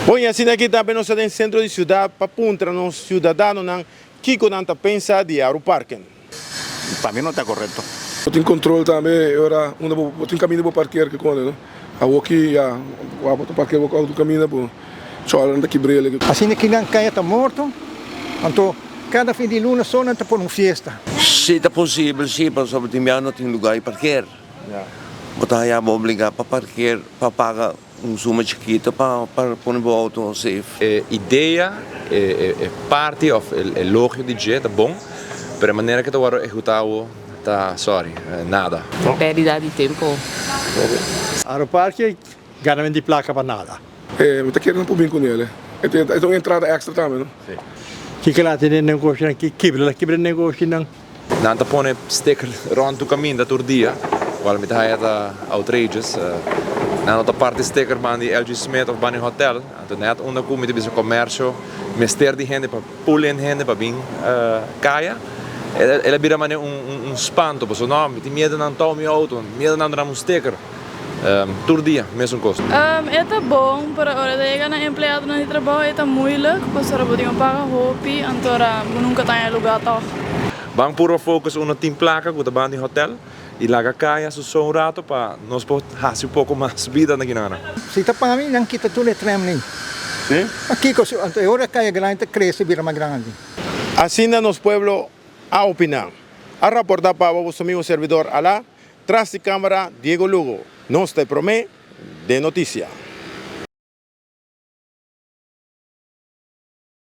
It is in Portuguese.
Bom, e assim aqui também nós estamos no centro de cidade para puntra nos cidadãos que conanta pensa de Aeroparque. Para mim não está correto. Eu tenho controle também, eu tenho caminho para parquear que quando, né? Eu aqui, eu parquear o caminho para chorar daqui brilha. Assim que não caia está morto, então cada fim de luna só não está por uma festa. Se está possível, sim, mas sobre o não tem lugar para parquear. Mas aí é obrigado para parquear, para pagar suma chiquita para pôr o auto safe. Ideia é parte, é lógico de jeito, tá bom, mas a maneira que eu executar tá, nada. Perda de tempo. Aeroparque, ganamento de placa para nada. Eu estou querendo pôr bem com ele. Tem uma entrada extra também, não? Sim. Que lá tem negócio aqui, quebra negócio não. Não tá pondo sticker rond o caminho da turdia, qual me tá outrageous. Na outra parte sticker van die LG Smith of van die hotel. Então net onder komt met comércio, mister de gente para pulen gente para vir caia. Ela vira mané espanto, porque não, me tem medo não tomar meu auto, medo não dar sticker. Turdia, mesmo custo. É tá bom, para a hora de chegar na empregado no trabalho é tá moeilijk, porque a hora de pagar roupa, então nunca tem lugar toch. Vamos puro fokus no team placa com a de hotel. E lá caia só um rato para nós fazer pouco mais vida na Guiana. Se está para mim, não kita tudo é trem nem. Aqui, a hora caia grande, cresce vira mais grande. Assim nos pueblos a opinar. A reportar para o amigo servidor Alá, tras de cámara Diego Lugo. Nos te promete de noticia.